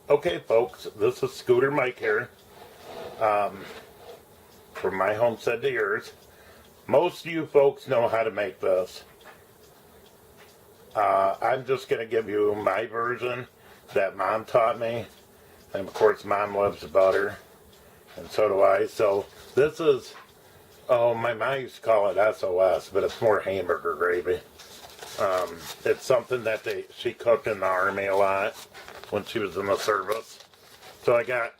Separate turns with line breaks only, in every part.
Okay, folks, this is Scooter Mike here, from my homestead to yours. Most of you folks know how to make this. I'm just going to give you my version that Mom taught me. And of course, Mom loves butter, and so do I. So this is, oh, my mom used to call it SOS, but it's more hamburger gravy. It's something that she cooked in the Army a lot when she was in the service. So I got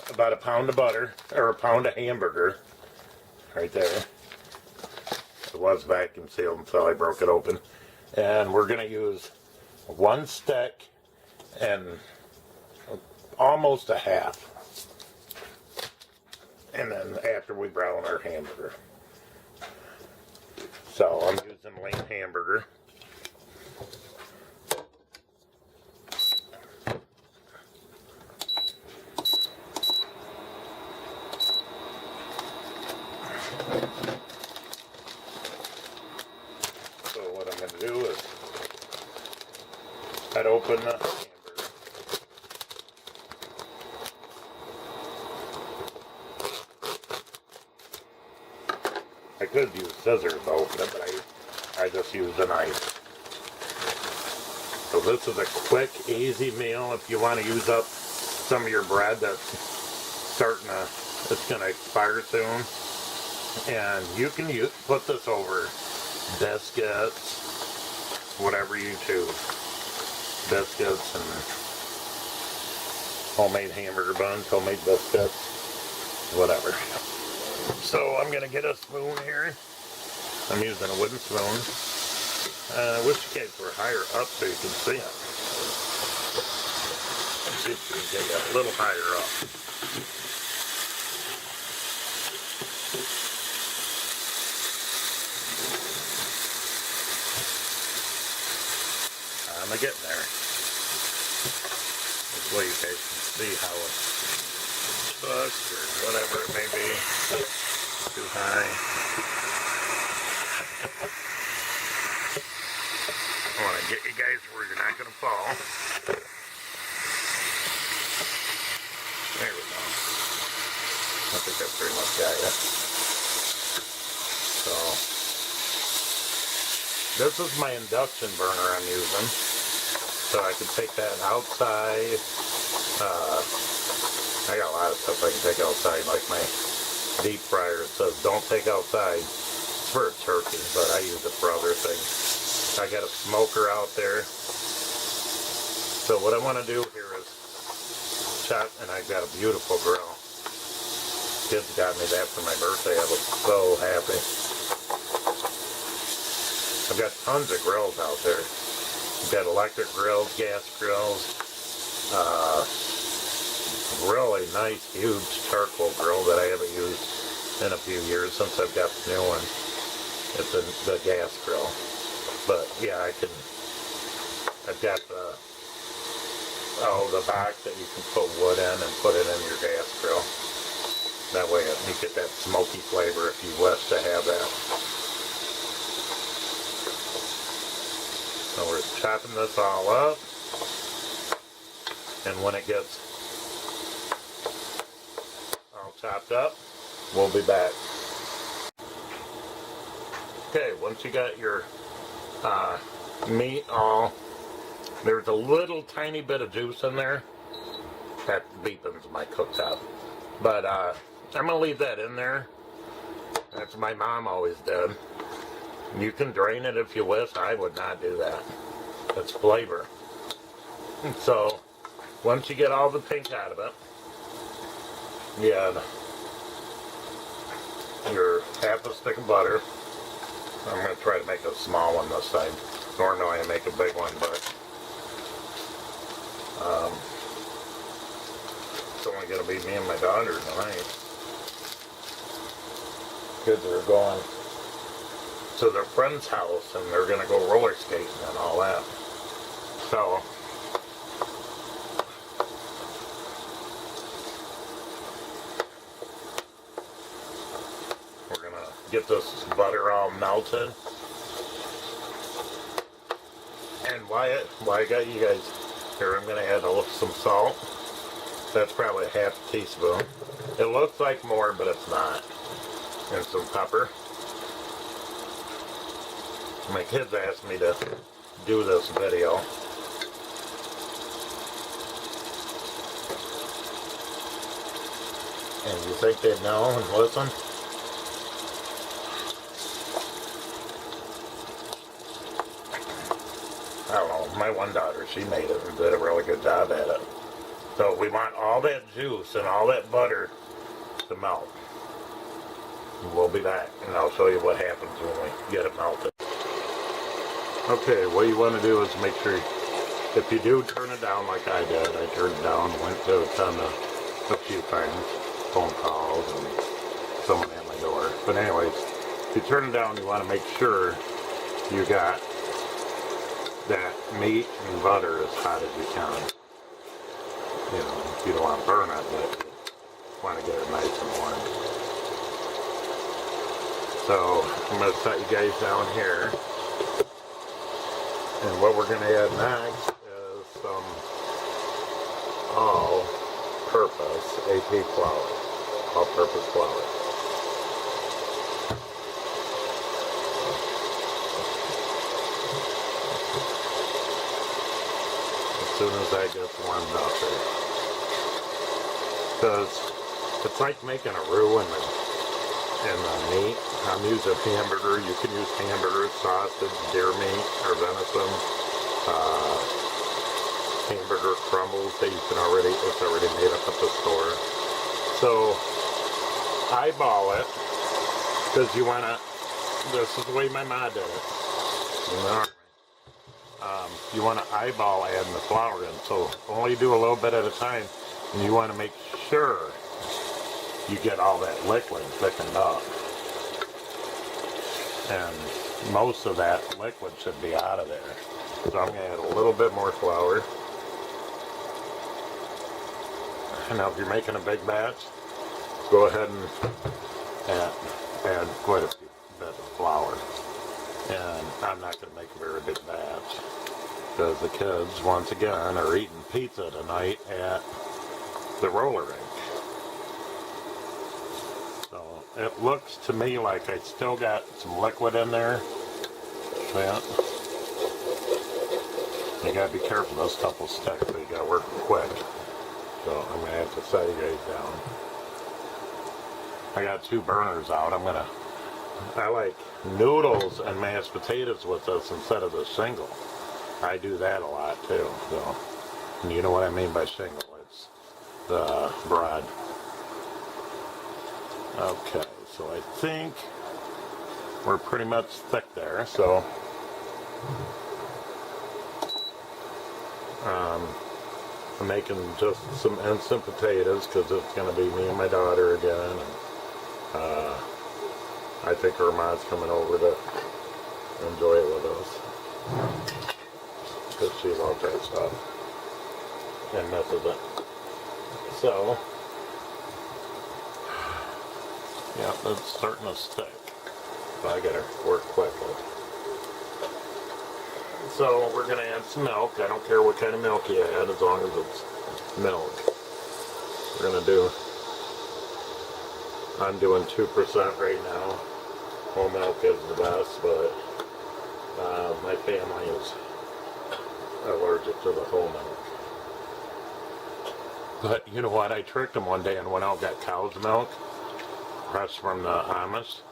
about a pound of butter, or a pound of hamburger, right there. It was vacuum sealed until I broke it open. And we're going to use one stick and almost a half. And then after we brown our hamburger. So I'm using lean hamburger. So what I'm going to do is cut open the hamburger. I could use scissors to open it, but I just use a knife. So this is a quick, easy meal if you want to use up some of your bread that's it's going to expire soon. And you can put this over biscuits, whatever you choose. Biscuits and homemade hamburger buns, homemade biscuits, whatever. So I'm going to get a spoon here. I'm using a wooden spoon. I wish you guys were higher up so you can see it. Let's see if we can get it a little higher up. I'm getting there. This way you guys can see how it's cooked or whatever it may be. Too high. I want to get you guys where you're not going to fall. There we go. I think that's pretty much got it. So, this is my induction burner I'm using. So I can take that outside. I got a lot of stuff I can take outside, like my deep fryer. It says don't take outside. It's for a turkey, but I use it for other things. I got a smoker out there. So what I want to do here is chop, and I got a beautiful grill. Kids got me that for my birthday. I was so happy. I've got tons of grills out there. I've got electric grills, gas grills, really nice, huge charcoal grill that I haven't used in a few years since I've got the new one. It's the gas grill. But yeah, I've got the box that you can put wood in and put it in your gas grill. That way you get that smoky flavor if you wish to have that. So we're chopping this all up. And when it gets all chopped up, we'll be back. Okay, once you got your meat all, there's a little tiny bit of juice in there. That deepens my cooktop. But I'm going to leave that in there. That's what my mom always did. You can drain it if you wish. I would not do that. It's flavor. So, once you get all the pink out of it, you add your half a stick of butter. I'm going to try to make a small one this time. Normally I make a big one, but it's only going to be me and my daughter tonight. Kids are going to their friend's house and they're going to go roller skating and all that. So, we're going to get this butter all melted. And why I got you guys Here, I'm going to add some salt. That's probably half a teaspoon. It looks like more, but it's not. And some pepper. My kids asked me to do this video. And you think they'd know and listen? I don't know, my one daughter, she made it and did a really good job at it. So we want all that juice and all that butter to melt. And we'll be back and I'll show you what happens when we get it melted. Okay, what you want to do is make sure, if you do turn it down like I did, I turned it down, went to turn a few times, phone calls and someone at my door. But anyways, if you turn it down, you want to make sure you got that meat and butter as hot as you can. You know, you don't want to burn it, but you want to get it nice and warm. So I'm going to set you guys down here. And what we're going to add next is some all-purpose AP flour, all-purpose flour. As soon as that gets warmed up here. Because it's like making a roux in the meat. I'm using hamburger. You can use hamburger, sausage, deer meat, or venison. Hamburger crumbles that you can it's already made up at the store. So eyeball it, because you want to, this is the way my mom did it. You want to eyeball adding the flour in, so only do a little bit at a time, and you want to make sure you get all that liquid thickened up. And most of that liquid should be out of there. So I'm going to add a little bit more flour. And now if you're making a big batch, go ahead and add quite a bit of flour. And I'm not going to make a very big batch, because the kids, once again, are eating pizza tonight at the roller rink. So it looks to me like I still got some liquid in there. Yeah. You gotta be careful, this stuff will stick, so you gotta work quick. So I'm gonna have to set you guys down. I got 2 burners out. I like noodles and mashed potatoes with this instead of the shingle. I do that a lot too. So, and you know what I mean by shingle? It's the broad. Okay, so I think we're pretty much thick there. So I'm making just some instant potatoes because it's going to be me and my daughter again. And, I think her mom's coming over to enjoy it with us, because she loves that stuff and misses it. So, yeah, it's starting to stick, so I gotta work quickly. So we're gonna add some milk. I don't care what kind of milk you add, as long as it's milk. I'm doing 2% right now. Whole milk is the best, but my family is allergic to the whole milk. But you know what? I tricked them one day and went out and got cow's milk, fresh from the Amish,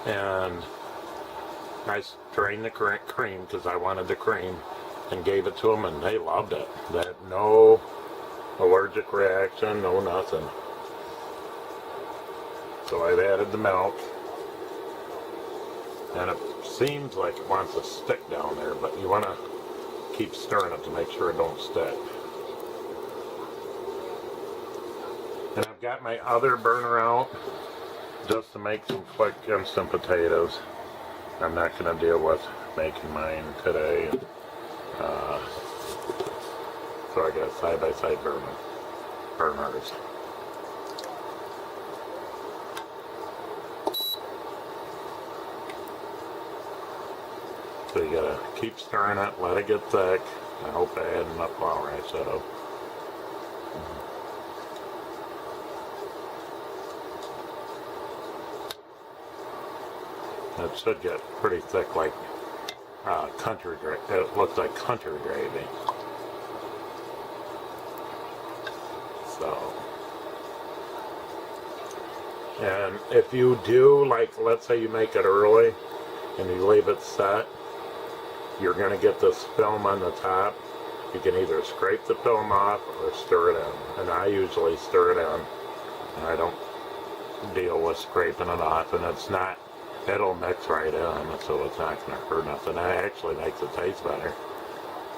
and I strained the cream because I wanted the cream, and gave it to them, and they loved it. They had no allergic reaction, no nothing. So I've added the milk. And it seems like it wants to stick down there, but you want to keep stirring it to make sure it don't stick. And I've got my other burner out just to make some quick instant potatoes. I'm not going to deal with making mine today. So I got side-by-side burners. So you gotta keep stirring it, let it get thick. I hope I had enough flour. I should have. It should get pretty thick, like country gravy. It looks like country gravy. So, and if you do, like, let's say you make it early and you leave it set, you're going to get this film on the top. You can either scrape the film off or stir it in. And I usually stir it in. And I don't deal with scraping it off. And it's not, it'll mix right in, so it's not going to hurt nothing. It actually makes it taste better.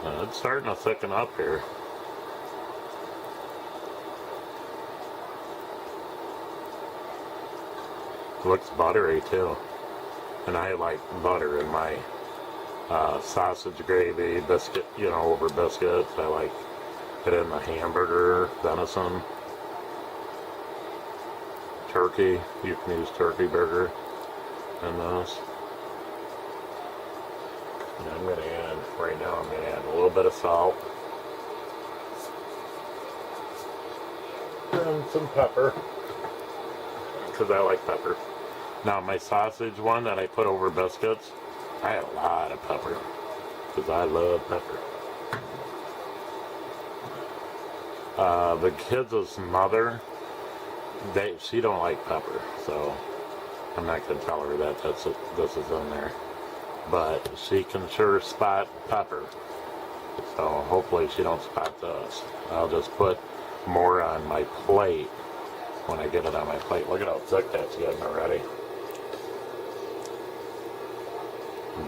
And it's starting to thicken up here. It looks buttery too. And I like butter in my sausage gravy, biscuit, you know, over biscuits. I like it in the hamburger, venison, turkey. You can use turkey burger in this. And I'm going to add, right now I'm going to add a little bit of salt. And some pepper, because I like pepper. Now my sausage one that I put over biscuits, I add a lot of pepper, because I love pepper. The kids' mother, she don't like pepper, so I'm not going to tell her that this is in there. But she can sure spot pepper, so hopefully she don't spot this. I'll just put more on my plate when I get it on my plate. Look at how thick that's getting already.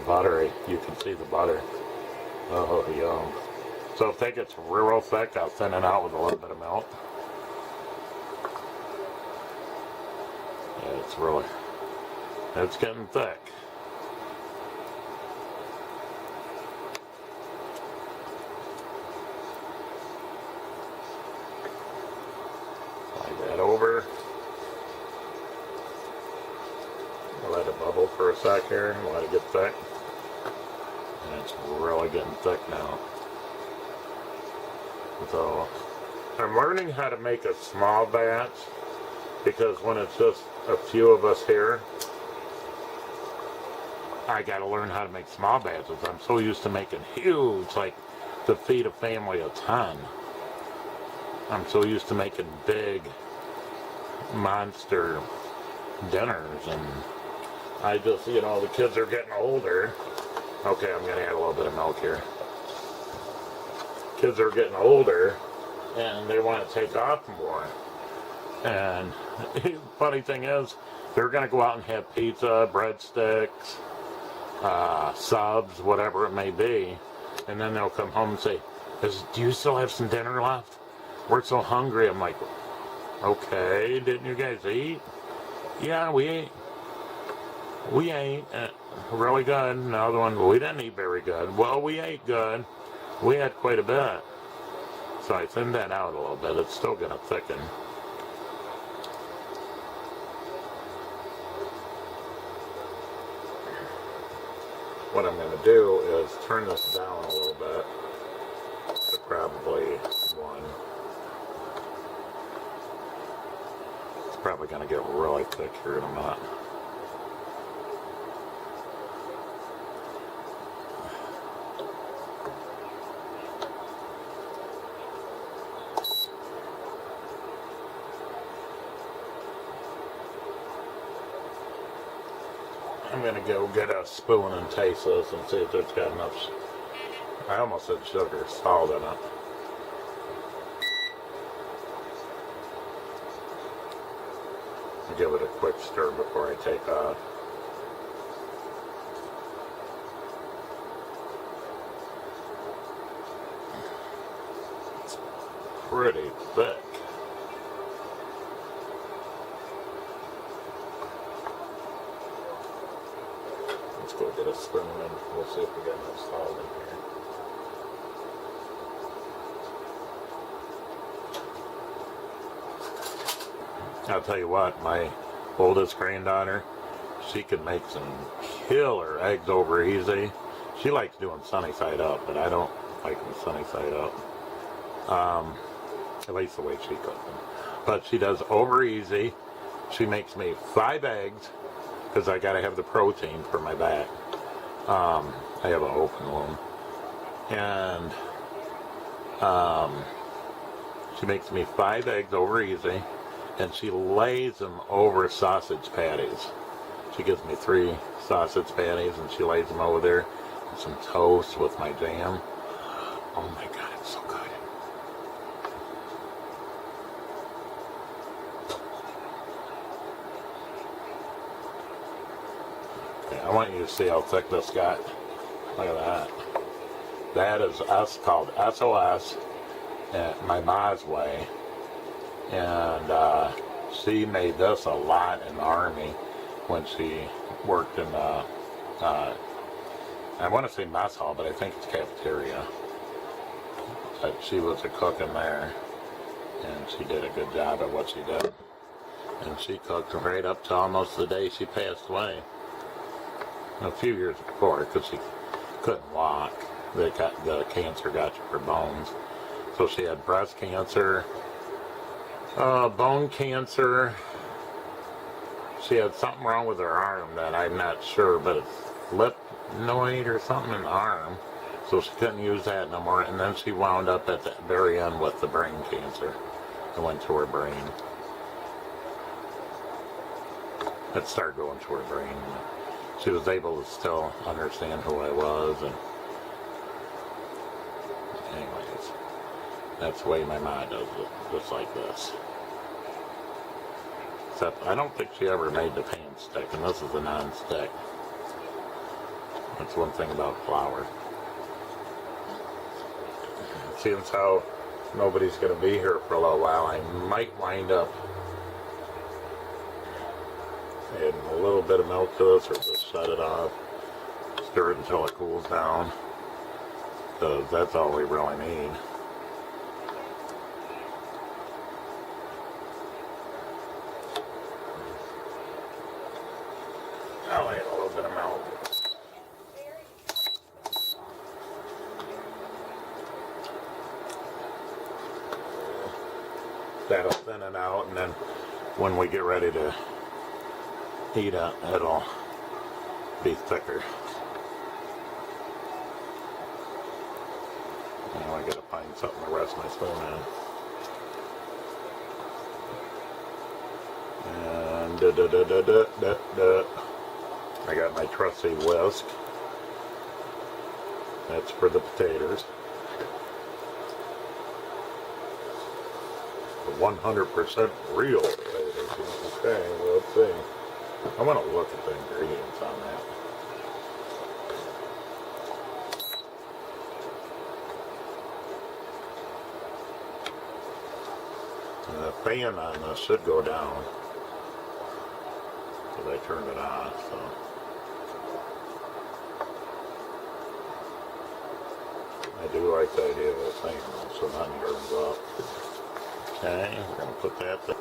Buttery. You can see the butter. Oh, yum. So if it gets real thick, I'll thin it out with a little bit of milk. Yeah, it's getting thick. Slide that over. Let it bubble for a sec here and let it get thick. And it's really getting thick now. So I'm learning how to make a small batch, because when it's just a few of us here, I gotta learn how to make small batches. I'm so used to making huge, like to feed a family of 10. I'm so used to making big monster dinners, and I just, you know, the kids are getting older. Okay, I'm going to add a little bit of milk here. Kids are getting older, and they want to take off more. And the funny thing is, they're going to go out and have pizza, breadsticks, subs, whatever it may be. And then they'll come home and say, do you still have some dinner left? We're so hungry. I'm like, okay, didn't you guys eat? Yeah, we ate. We ate really good. And the other one, we didn't eat very good. Well, we ate good. We had quite a bit. So I thinned that out a little bit. It's still going to thicken. What I'm going to do is turn this down a little bit to probably 1. It's probably going to get really thick here in a minute. I'm going to go get a spoon and taste this and see if it's got enough, I almost said sugar, salt in it. I'll give it a quick stir before I take off. It's pretty thick. Let's go get a spoon and we'll see if we got enough salt in here. I'll tell you what, my oldest granddaughter, she could make some killer eggs over easy. She likes doing sunny side up, but I don't like them sunny side up. At least the way she cooks them. But she does over easy. She makes me 5 eggs because I gotta have the protein for my back. I have an open wound. And she makes me 5 eggs over easy, and she lays them over sausage patties. She gives me 3 sausage patties, and she lays them over there, and some toast with my jam. Oh my God, it's so good. Okay, I want you to see how thick this got. Look at that. That is called SOS, my ma's way, and she made this a lot in the Army when she worked in the, I want to say mess hall, but I think it's cafeteria. But she was a cook in there, and she did a good job at what she did. And she cooked right up to almost the day she passed away. A few years before, because she couldn't walk. The cancer got to her bones. So she had breast cancer, bone cancer. She had something wrong with her arm that I'm not sure, but it's lipnoid or something in the arm. So she couldn't use that no more. And then she wound up at the very end with the brain cancer. It went to her brain. It started going to her brain. She was able to still understand who I was, and anyways, that's the way my mom does it, just like this. Except I don't think she ever made the pan stick, and this is a non-stick. That's one thing about flour. Seeing as how nobody's going to be here for a little while, I might wind up adding a little bit of milk to this, or just shut it off, stir it until it cools down, because that's all we really need. I'll add a little bit of milk. That'll thin it out, and then when we get ready to heat it, it'll be thicker. Now I gotta find something to rest my spoon in. And I got my trusty whisk. That's for the potatoes. 100% real potatoes. Okay, well, let's see. I want to look at the ingredients on that. And the fan on this should go down, because I turned it off, so. I do like the idea of the fan, so nothing burns up. Okay, we're going to put that there.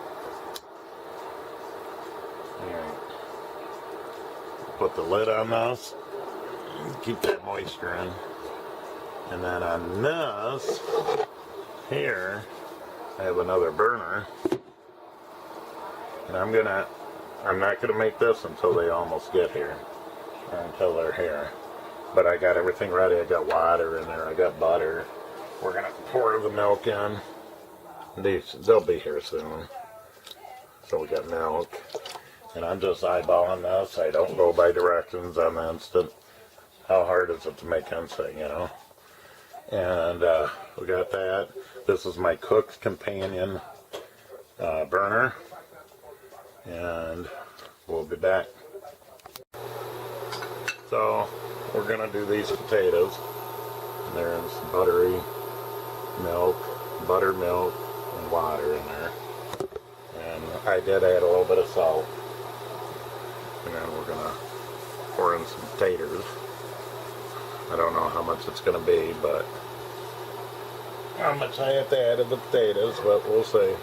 Alright. Put the lid on this. Keep that moisture in. And then on this, here, I have another burner. And I'm not going to make this until they almost get here. Or until they're here. But I got everything ready. I got water in there. I got butter. We're going to pour the milk in. They'll be here soon. So we got milk. And I'm just eyeballing this. I don't go by directions on the instant. How hard is it to make instant, you know? And we got that. This is my cook's companion burner. And we'll be back. So we're going to do these potatoes. And there's buttery milk, buttermilk, and water in there. And I did add a little bit of salt. And then we're gonna pour in some potatoes. I don't know how much it's gonna be, but how much I have to add to the potatoes, but we'll see.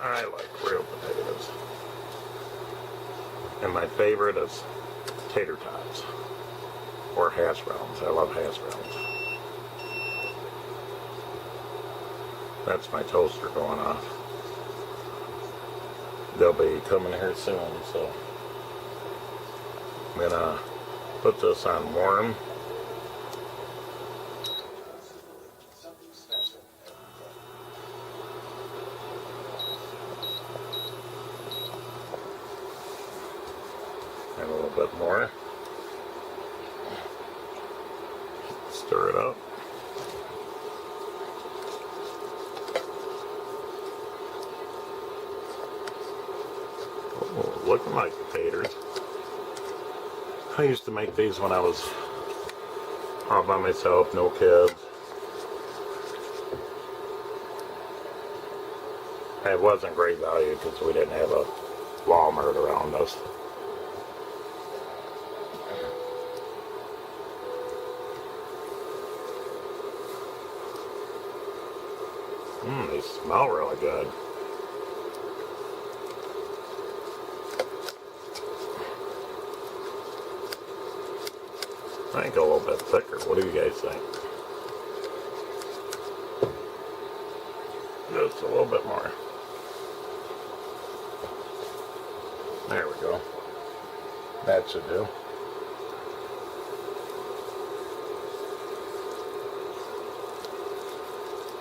I like real potatoes. And my favorite is tater tots. Or hash browns. I love hash browns. That's my toaster going off. They'll be coming here soon, so I'm gonna put this on warm. And a little bit more. Stir it up. Oh, looking like potatoes. I used to make these when I was all by myself, no kids. It wasn't great value because we didn't have a Walmart around us. They smell really good. I think a little bit thicker. What do you guys think? Just a little bit more. There we go. That should do.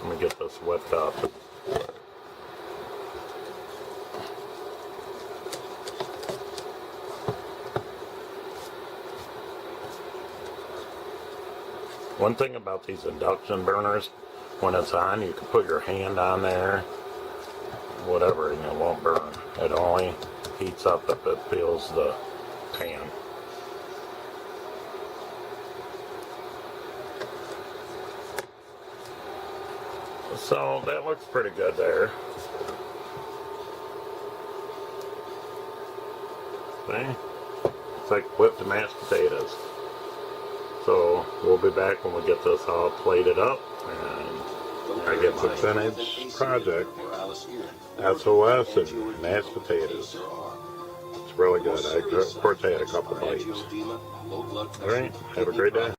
Let me get this whipped up. One thing about these induction burners, when it's on, you can put your hand on there, whatever, and it won't burn. It only heats up if it feels the pan. So that looks pretty good there. See? It's like whipped mashed potatoes. So we'll be back when we get this all plated up and I get the finished project. SOS and mashed potatoes. It's really good. Of course I had a couple bites. Alright, have a great day.